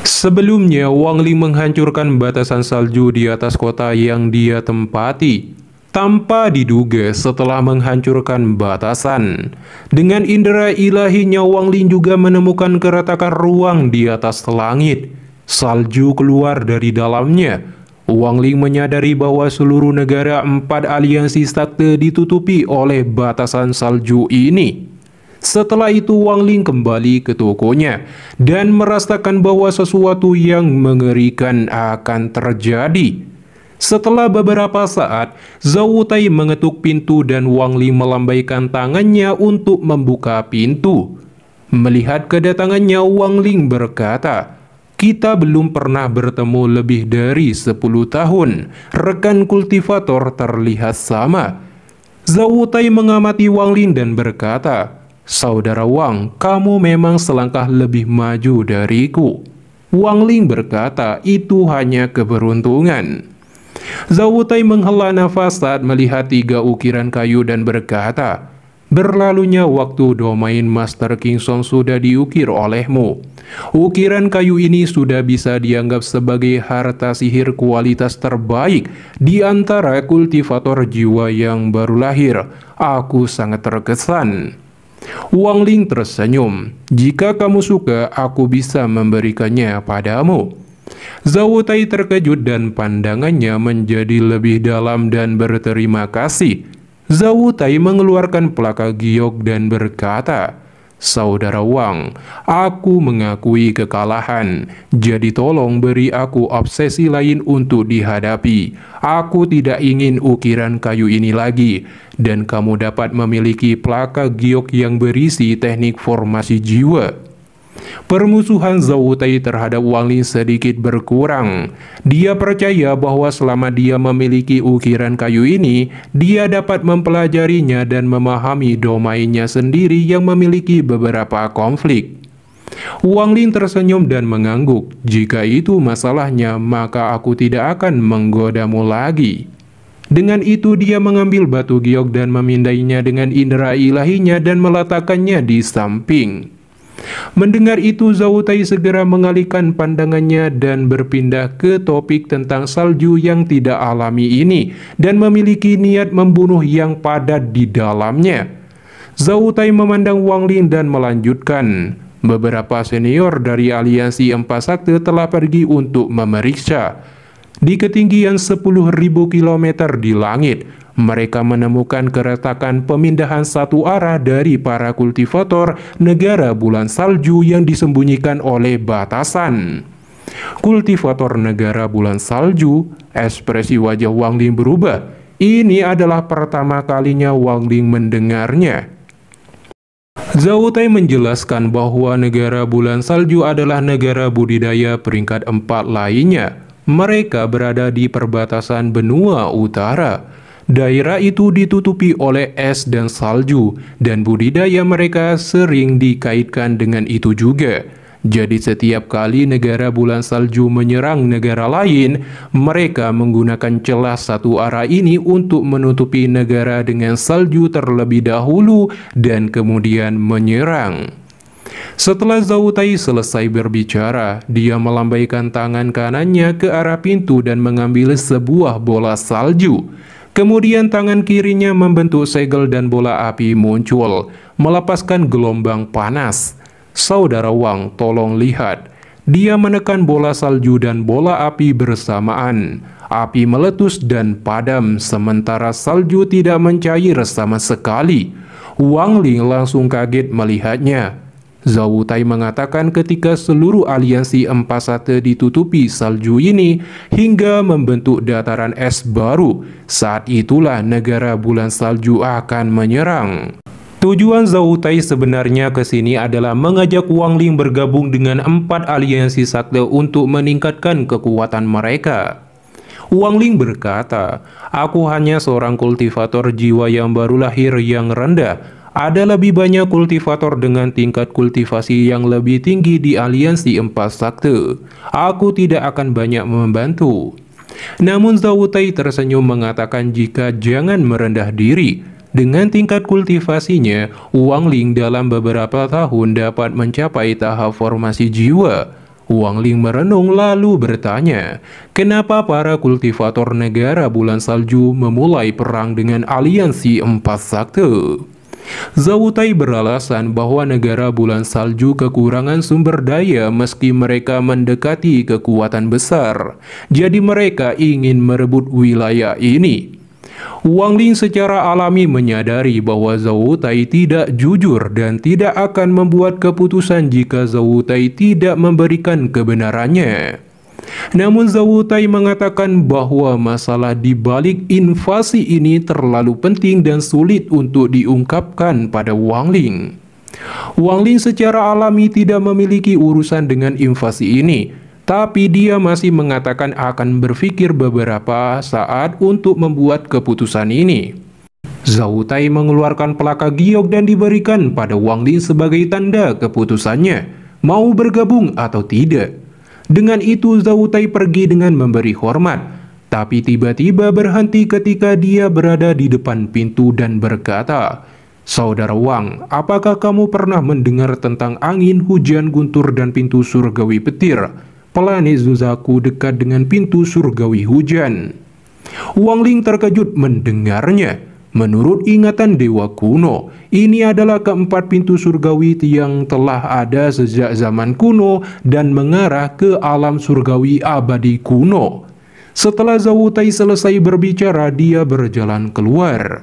Sebelumnya, Wang Ling menghancurkan batasan salju di atas kota yang dia tempati tanpa diduga setelah menghancurkan batasan. Dengan indera ilahinya, Wang Ling juga menemukan keretakan ruang di atas langit. Salju keluar dari dalamnya. Wang Ling menyadari bahwa seluruh negara 4 aliansi sakte ditutupi oleh batasan salju ini. Setelah itu Wang Ling kembali ke tokonya dan merasakan bahwa sesuatu yang mengerikan akan terjadi. Setelah beberapa saat, Zhao Tai mengetuk pintu dan Wang Ling melambaikan tangannya untuk membuka pintu. Melihat kedatangannya, Wang Ling berkata, "Kita belum pernah bertemu lebih dari 10 tahun. Rekan kultivator terlihat sama." Zhao Tai mengamati Wang Ling dan berkata, "Saudara Wang, kamu memang selangkah lebih maju dariku." Wang Ling berkata, "Itu hanya keberuntungan." Zhao Tai menghela nafas saat melihat 3 ukiran kayu dan berkata, "Berlalunya waktu domain Master King Song sudah diukir olehmu. Ukiran kayu ini sudah bisa dianggap sebagai harta sihir kualitas terbaik di antara kultivator jiwa yang baru lahir. Aku sangat terkesan." Wang Ling tersenyum. "Jika kamu suka, aku bisa memberikannya padamu." Zhao Tai terkejut dan pandangannya menjadi lebih dalam dan berterima kasih. Zhao Tai mengeluarkan pelaka giok dan berkata, "Saudara Wang, aku mengakui kekalahan. Jadi tolong beri aku obsesi lain untuk dihadapi. Aku tidak ingin ukiran kayu ini lagi. Dan kamu dapat memiliki pelaka giok yang berisi teknik formasi jiwa." Permusuhan Zhao Tai terhadap Wang Ling sedikit berkurang. Dia percaya bahwa selama dia memiliki ukiran kayu ini, dia dapat mempelajarinya dan memahami domainnya sendiri yang memiliki beberapa konflik. Wang Ling tersenyum dan mengangguk. "Jika itu masalahnya, maka aku tidak akan menggodamu lagi." Dengan itu dia mengambil batu giok dan memindainya dengan indera ilahinya dan meletakkannya di samping. Mendengar itu, Zhao Tai segera mengalihkan pandangannya dan berpindah ke topik tentang salju yang tidak alami ini dan memiliki niat membunuh yang padat di dalamnya. Zhao Tai memandang Wang Ling dan melanjutkan, "Beberapa senior dari aliansi 4 sakte telah pergi untuk memeriksa. Di ketinggian 10.000 km di langit, mereka menemukan keretakan pemindahan satu arah dari para kultivator negara bulan salju yang disembunyikan oleh batasan." Kultivator negara bulan salju, ekspresi wajah Wang Ling berubah. Ini adalah pertama kalinya Wang Ling mendengarnya. Zhao Tai menjelaskan bahwa negara bulan salju adalah negara budidaya peringkat 4 lainnya. Mereka berada di perbatasan benua utara. Daerah itu ditutupi oleh es dan salju, dan budidaya mereka sering dikaitkan dengan itu juga. Jadi setiap kali negara bulan salju menyerang negara lain, mereka menggunakan celah satu arah ini untuk menutupi negara dengan salju terlebih dahulu dan kemudian menyerang. Setelah Zhao Tai selesai berbicara, dia melambaikan tangan kanannya ke arah pintu dan mengambil sebuah bola salju. Kemudian tangan kirinya membentuk segel dan bola api muncul, melepaskan gelombang panas. "Saudara Wang, tolong lihat." Dia menekan bola salju dan bola api bersamaan. Api meletus dan padam, sementara salju tidak mencair sama sekali. Wang Ling langsung kaget melihatnya. Zhao Tai mengatakan ketika seluruh aliansi 4 sakte ditutupi salju ini hingga membentuk dataran es baru, saat itulah negara bulan salju akan menyerang. Tujuan Zhao Tai sebenarnya ke sini adalah mengajak Wang Ling bergabung dengan 4 aliansi sakte untuk meningkatkan kekuatan mereka. Wang Ling berkata, "Aku hanya seorang kultivator jiwa yang baru lahir yang rendah. Ada lebih banyak kultivator dengan tingkat kultivasi yang lebih tinggi di aliansi 4 sakte. Aku tidak akan banyak membantu." Namun Zhao Tai tersenyum mengatakan jika jangan merendah diri. Dengan tingkat kultivasinya, Wang Ling dalam beberapa tahun dapat mencapai tahap formasi jiwa. Wang Ling merenung lalu bertanya, kenapa para kultivator negara bulan salju memulai perang dengan aliansi empat sakte? Zhao Tai beralasan bahwa negara bulan salju kekurangan sumber daya meski mereka mendekati kekuatan besar. Jadi mereka ingin merebut wilayah ini. Wang Ling secara alami menyadari bahwa Zhao Tai tidak jujur dan tidak akan membuat keputusan jika Zhao Tai tidak memberikan kebenarannya. Namun Zhao Tai mengatakan bahwa masalah di balik invasi ini terlalu penting dan sulit untuk diungkapkan pada Wang Ling. Wang Ling secara alami tidak memiliki urusan dengan invasi ini, tapi dia masih mengatakan akan berpikir beberapa saat untuk membuat keputusan ini. Zhao Tai mengeluarkan pelaka giok dan diberikan pada Wang Ling sebagai tanda keputusannya, mau bergabung atau tidak. Dengan itu Zhao Tai pergi dengan memberi hormat, tapi tiba-tiba berhenti ketika dia berada di depan pintu dan berkata, "Saudara Wang, apakah kamu pernah mendengar tentang angin, hujan, guntur, dan pintu surgawi petir? Planet Zuzaku dekat dengan pintu surgawi hujan." Wang Ling terkejut mendengarnya. Menurut ingatan dewa kuno, ini adalah keempat pintu surgawi yang telah ada sejak zaman kuno dan mengarah ke alam surgawi abadi kuno. Setelah Zhao Tai selesai berbicara, dia berjalan keluar.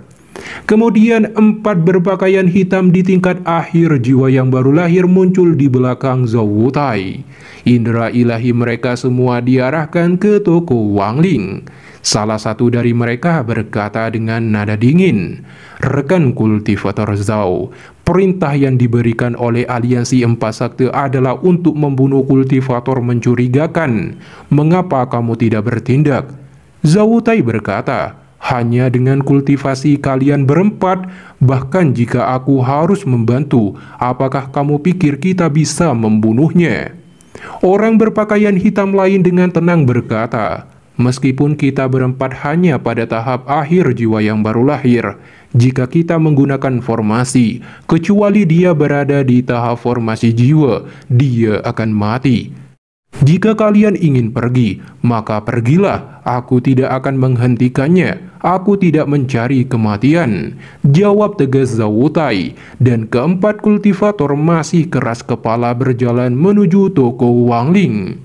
Kemudian empat berpakaian hitam di tingkat akhir jiwa yang baru lahir muncul di belakang Zhao Tai. Indera ilahi mereka semua diarahkan ke toko Wang Ling. Salah satu dari mereka berkata dengan nada dingin, "Rekan kultivator Zhao, perintah yang diberikan oleh aliansi empat sakte adalah untuk membunuh kultivator mencurigakan. Mengapa kamu tidak bertindak?" Zhao Tai berkata, "Hanya dengan kultivasi kalian berempat, bahkan jika aku harus membantu, apakah kamu pikir kita bisa membunuhnya?" Orang berpakaian hitam lain dengan tenang berkata, "Meskipun kita berempat hanya pada tahap akhir jiwa yang baru lahir, jika kita menggunakan formasi, kecuali dia berada di tahap formasi jiwa, dia akan mati. Jika kalian ingin pergi, maka pergilah, aku tidak akan menghentikannya, aku tidak mencari kematian," jawab tegas Zhao Tai, dan keempat kultivator masih keras kepala berjalan menuju toko Wang Ling.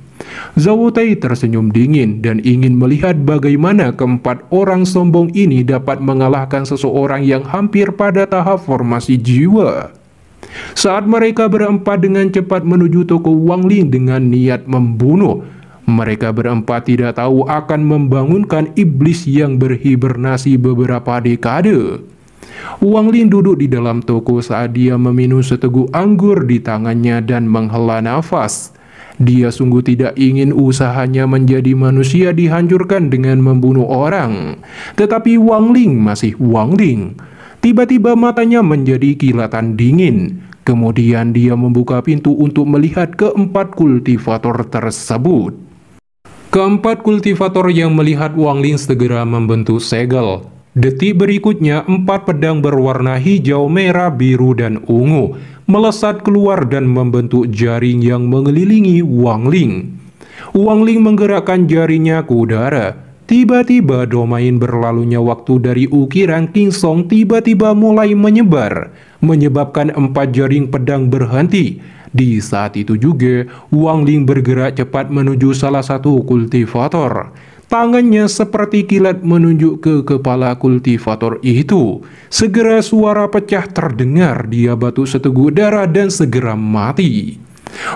Zhao Tai tersenyum dingin dan ingin melihat bagaimana keempat orang sombong ini dapat mengalahkan seseorang yang hampir pada tahap formasi jiwa. Saat mereka berempat dengan cepat menuju toko Wang Ling dengan niat membunuh, mereka berempat tidak tahu akan membangunkan iblis yang berhibernasi beberapa dekade. Wang Ling duduk di dalam toko saat dia meminum seteguk anggur di tangannya dan menghela nafas. Dia sungguh tidak ingin usahanya menjadi manusia dihancurkan dengan membunuh orang. Tetapi Wang Ling masih Wang Ling. Tiba-tiba matanya menjadi kilatan dingin. Kemudian dia membuka pintu untuk melihat keempat kultivator tersebut. Keempat kultivator yang melihat Wang Ling segera membentuk segel. Detik berikutnya, empat pedang berwarna hijau, merah, biru, dan ungu melesat keluar dan membentuk jaring yang mengelilingi Wang Ling. Wang Ling menggerakkan jarinya ke udara. Tiba-tiba domain berlalunya waktu dari ukiran King Song tiba-tiba mulai menyebar, menyebabkan empat jaring pedang berhenti. Di saat itu juga, Wang Ling bergerak cepat menuju salah satu kultivator. Tangannya seperti kilat menunjuk ke kepala kultivator itu. Segera suara pecah terdengar, dia batuk seteguk darah dan segera mati.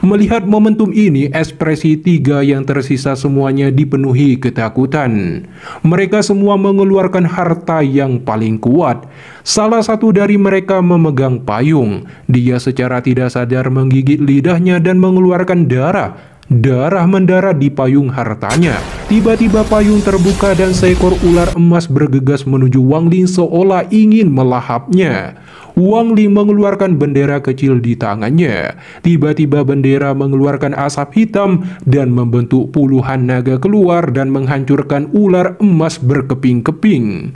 Melihat momentum ini, ekspresi tiga yang tersisa semuanya dipenuhi ketakutan. Mereka semua mengeluarkan harta yang paling kuat. Salah satu dari mereka memegang payung. Dia secara tidak sadar menggigit lidahnya dan mengeluarkan darah. Darah mendarat di payung hartanya. Tiba-tiba payung terbuka dan seekor ular emas bergegas menuju Wang Ling seolah ingin melahapnya. Wang Ling mengeluarkan bendera kecil di tangannya. Tiba-tiba bendera mengeluarkan asap hitam dan membentuk puluhan naga keluar dan menghancurkan ular emas berkeping-keping.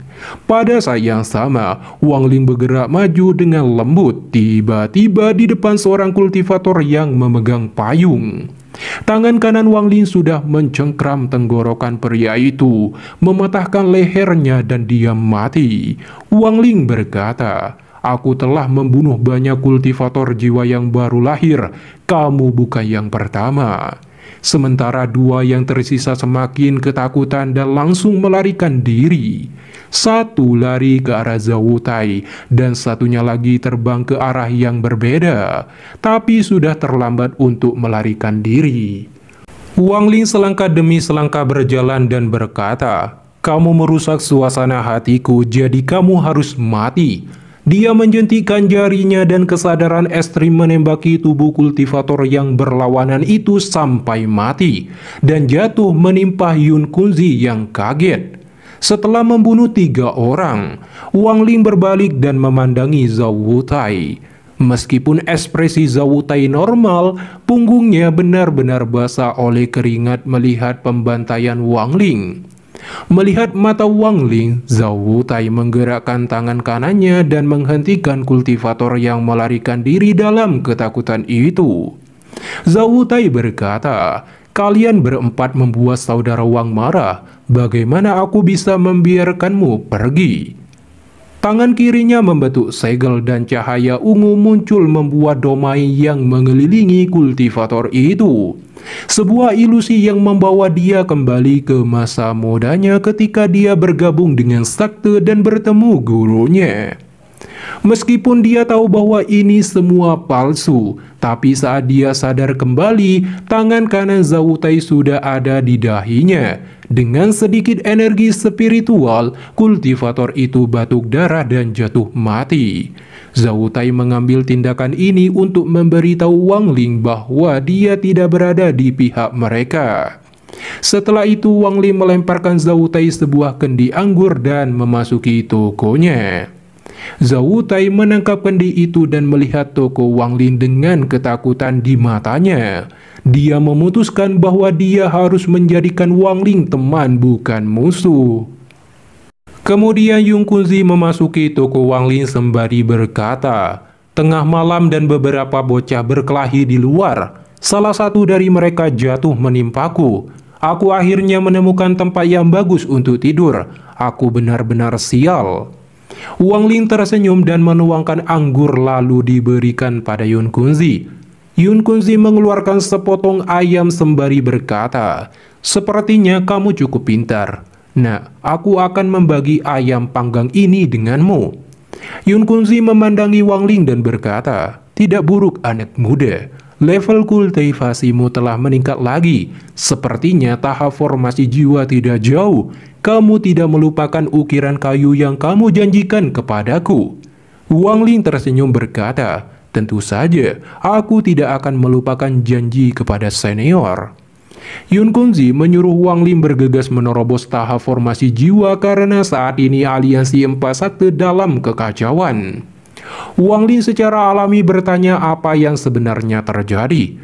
Pada saat yang sama, Wang Ling bergerak maju dengan lembut. Tiba-tiba di depan seorang kultivator yang memegang payung. Tangan kanan Wang Ling sudah mencengkram tenggorokan pria itu, mematahkan lehernya dan dia mati. Wang Ling berkata, "Aku telah membunuh banyak kultivator jiwa yang baru lahir, kamu bukan yang pertama." Sementara dua yang tersisa semakin ketakutan dan langsung melarikan diri. Satu lari ke arah Zhao Wutai dan satunya lagi terbang ke arah yang berbeda, tapi sudah terlambat untuk melarikan diri. Wang Ling selangkah demi selangkah berjalan dan berkata, "Kamu merusak suasana hatiku, jadi kamu harus mati." Dia menjentikkan jarinya dan kesadaran ekstrim menembaki tubuh kultivator yang berlawanan itu sampai mati dan jatuh menimpa Yun Kunzi yang kaget. Setelah membunuh 3 orang, Wang Ling berbalik dan memandangi Zhao Wutai. Meskipun ekspresi Zhao Wutai normal, punggungnya benar-benar basah oleh keringat melihat pembantaian Wang Ling. Melihat mata Wang Ling, Zhao Wutai menggerakkan tangan kanannya dan menghentikan kultivator yang melarikan diri dalam ketakutan itu. Zhao Wutai berkata, "Kalian berempat membuat saudara Wang marah. Bagaimana aku bisa membiarkanmu pergi?" Tangan kirinya membentuk segel dan cahaya ungu muncul membuat domai yang mengelilingi kultivator itu. Sebuah ilusi yang membawa dia kembali ke masa mudanya ketika dia bergabung dengan sekte dan bertemu gurunya. Meskipun dia tahu bahwa ini semua palsu, tapi saat dia sadar kembali, tangan kanan Zhao Wutai sudah ada di dahinya. Dengan sedikit energi spiritual, kultivator itu batuk darah dan jatuh mati. Zhao Wutai mengambil tindakan ini untuk memberitahu Wang Ling bahwa dia tidak berada di pihak mereka. Setelah itu, Wang Ling melemparkan Zhao Wutai sebuah kendi anggur dan memasuki tokonya. Zhao Wutai menangkap kendi itu dan melihat toko Wang Ling dengan ketakutan di matanya. Dia memutuskan bahwa dia harus menjadikan Wang Ling teman bukan musuh. Kemudian Yun Kunzi memasuki toko Wang Ling sembari berkata, "Tengah malam dan beberapa bocah berkelahi di luar. Salah satu dari mereka jatuh menimpaku. Aku akhirnya menemukan tempat yang bagus untuk tidur. Aku benar-benar sial." Wang Ling tersenyum dan menuangkan anggur lalu diberikan pada Yun Kunzi. Yun Kunzi mengeluarkan sepotong ayam sembari berkata, "Sepertinya kamu cukup pintar. Nah, aku akan membagi ayam panggang ini denganmu." Yun Kunzi memandangi Wang Ling dan berkata, "Tidak buruk anak muda. Level kultivasimu telah meningkat lagi. Sepertinya tahap formasi jiwa tidak jauh. Kamu tidak melupakan ukiran kayu yang kamu janjikan kepadaku." Wang Ling tersenyum berkata, "Tentu saja, aku tidak akan melupakan janji kepada senior." Yun Kunzi menyuruh Wang Ling bergegas menerobos tahap formasi jiwa karena saat ini aliansi 4 sakte dalam kekacauan. Wang Ling secara alami bertanya apa yang sebenarnya terjadi.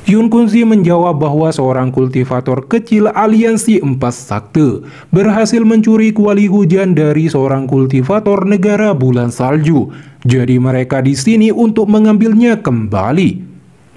Yun Kunzi menjawab bahwa seorang kultivator kecil aliansi 4 sakte berhasil mencuri kuali hujan dari seorang kultivator negara bulan salju. Jadi mereka di sini untuk mengambilnya kembali.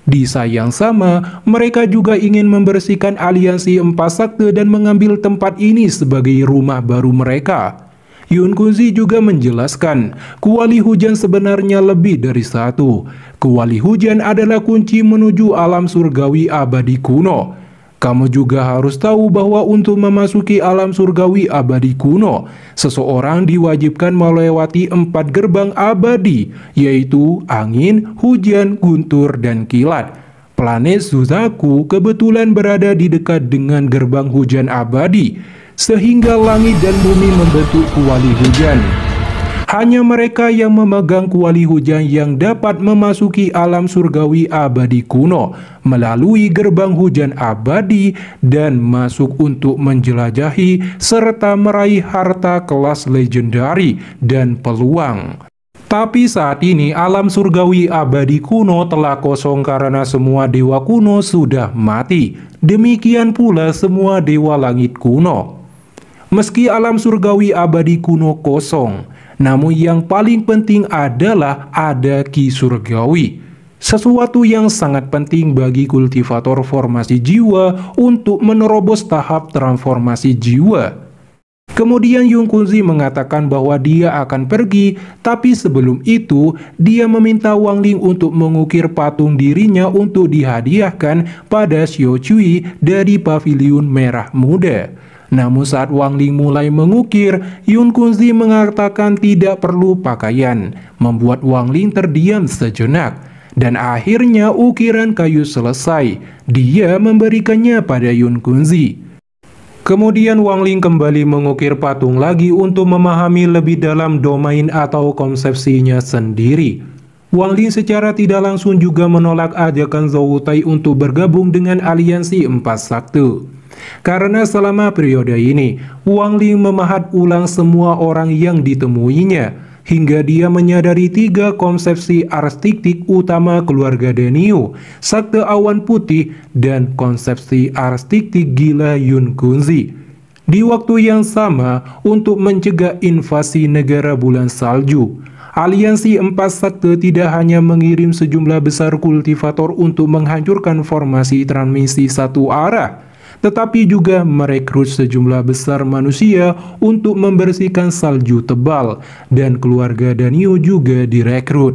Di saat yang sama, mereka juga ingin membersihkan aliansi 4 sakte dan mengambil tempat ini sebagai rumah baru mereka. Yun Kunzi juga menjelaskan, kuali hujan sebenarnya lebih dari satu. Kuali hujan adalah kunci menuju alam surgawi abadi kuno. Kamu juga harus tahu bahwa untuk memasuki alam surgawi abadi kuno, seseorang diwajibkan melewati 4 gerbang abadi, yaitu angin, hujan, guntur, dan kilat. Planet Suzaku kebetulan berada di dekat dengan gerbang hujan abadi, sehingga langit dan bumi membentuk kuali hujan. Hanya mereka yang memegang kuali hujan yang dapat memasuki alam surgawi abadi kuno melalui gerbang hujan abadi dan masuk untuk menjelajahi serta meraih harta kelas legendari dan peluang. Tapi saat ini alam surgawi abadi kuno telah kosong karena semua dewa kuno sudah mati. Demikian pula semua dewa langit kuno. Meski alam surgawi abadi kuno kosong, namun yang paling penting adalah ada ki surgawi. sesuatu yang sangat penting bagi kultivator formasi jiwa untuk menerobos tahap transformasi jiwa. Kemudian Yung Kunzi mengatakan bahwa dia akan pergi, tapi sebelum itu dia meminta Wang Ling untuk mengukir patung dirinya untuk dihadiahkan pada Xiao Cui dari Paviliun Merah Muda. Namun saat Wang Ling mulai mengukir, Yung Kunzi mengatakan tidak perlu pakaian, membuat Wang Ling terdiam sejenak. Dan akhirnya ukiran kayu selesai, dia memberikannya pada Yung Kunzi. Kemudian Wang Ling kembali mengukir patung lagi untuk memahami lebih dalam domain atau konsepsinya sendiri. Wang Ling secara tidak langsung juga menolak ajakan Zhou Tai untuk bergabung dengan aliansi Empat Sakti. Karena selama periode ini, Wang Ling memahat ulang semua orang yang ditemuinya, hingga dia menyadari 3 konsepsi arsitektik utama keluarga Daniu, Sakte Awan Putih, dan konsepsi arsitektik gila Yung Kunzi. Di waktu yang sama, untuk mencegah invasi negara bulan salju, aliansi Empat Sakte tidak hanya mengirim sejumlah besar kultivator untuk menghancurkan formasi transmisi satu arah, tetapi juga merekrut sejumlah besar manusia untuk membersihkan salju tebal, dan keluarga Daniu juga direkrut.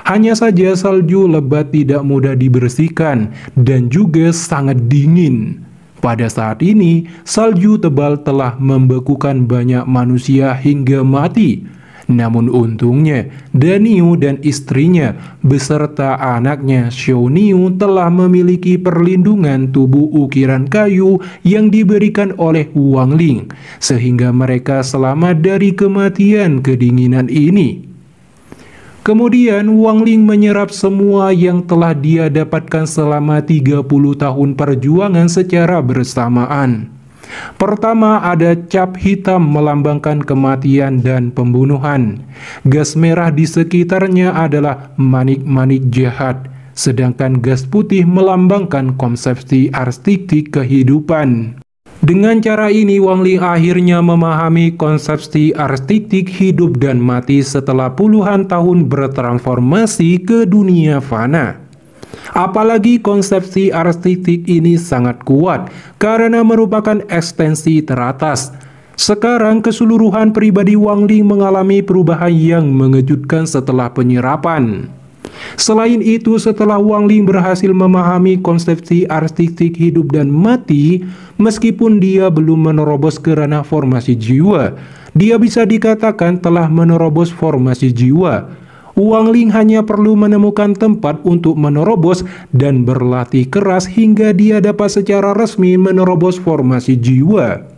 Hanya saja salju lebat tidak mudah dibersihkan dan juga sangat dingin. Pada saat ini, salju tebal telah membekukan banyak manusia hingga mati. Namun untungnya, Daniu dan istrinya beserta anaknya Xiao Niu telah memiliki perlindungan tubuh ukiran kayu yang diberikan oleh Wang Ling, sehingga mereka selamat dari kematian kedinginan ini. Kemudian Wang Ling menyerap semua yang telah dia dapatkan selama 30 tahun perjuangan secara bersamaan. Pertama, ada cap hitam melambangkan kematian dan pembunuhan. Gas merah di sekitarnya adalah manik-manik jahat, sedangkan gas putih melambangkan konsepsi arsitektik kehidupan. Dengan cara ini, Wang Ling akhirnya memahami konsepsi arsitektik hidup dan mati setelah puluhan tahun bertransformasi ke dunia fana. Apalagi konsepsi arsitektik ini sangat kuat karena merupakan ekstensi teratas. Sekarang keseluruhan pribadi Wang Ling mengalami perubahan yang mengejutkan setelah penyerapan. Selain itu, setelah Wang Ling berhasil memahami konsepsi arsitektik hidup dan mati, meskipun dia belum menerobos ke ranah formasi jiwa, dia bisa dikatakan telah menerobos formasi jiwa. Wang Ling hanya perlu menemukan tempat untuk menerobos dan berlatih keras hingga dia dapat secara resmi menerobos formasi jiwa.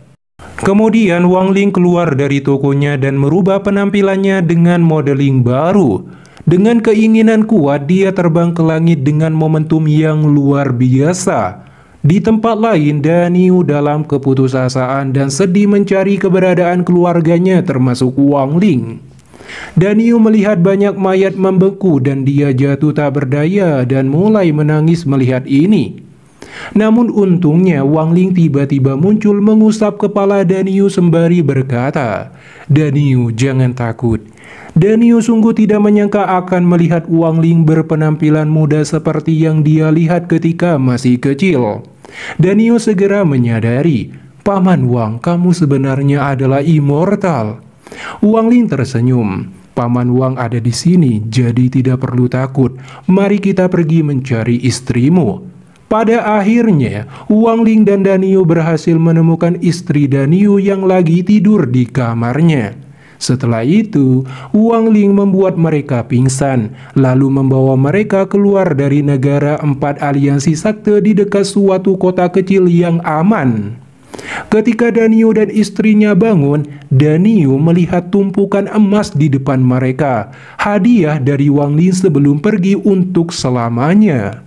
Kemudian Wang Ling keluar dari tokonya dan merubah penampilannya dengan modeling baru. Dengan keinginan kuat, dia terbang ke langit dengan momentum yang luar biasa. Di tempat lain, Daniu dalam keputusasaan dan sedih mencari keberadaan keluarganya termasuk Wang Ling. Daniu melihat banyak mayat membeku dan dia jatuh tak berdaya dan mulai menangis melihat ini. Namun untungnya Wang Ling tiba-tiba muncul mengusap kepala Daniu sembari berkata, "Daniu, jangan takut." Daniu sungguh tidak menyangka akan melihat Wang Ling berpenampilan muda seperti yang dia lihat ketika masih kecil. Daniu segera menyadari, "Paman Wang, kamu sebenarnya adalah immortal." Wang Ling tersenyum. "Paman Wang ada di sini, jadi tidak perlu takut. Mari kita pergi mencari istrimu." Pada akhirnya, Wang Ling dan Daniu berhasil menemukan istri Daniu yang lagi tidur di kamarnya. Setelah itu, Wang Ling membuat mereka pingsan, lalu membawa mereka keluar dari negara Empat Aliansi Sakte di dekat suatu kota kecil yang aman. Ketika Daniu dan istrinya bangun, Daniu melihat tumpukan emas di depan mereka, hadiah dari Wang Ling sebelum pergi untuk selamanya.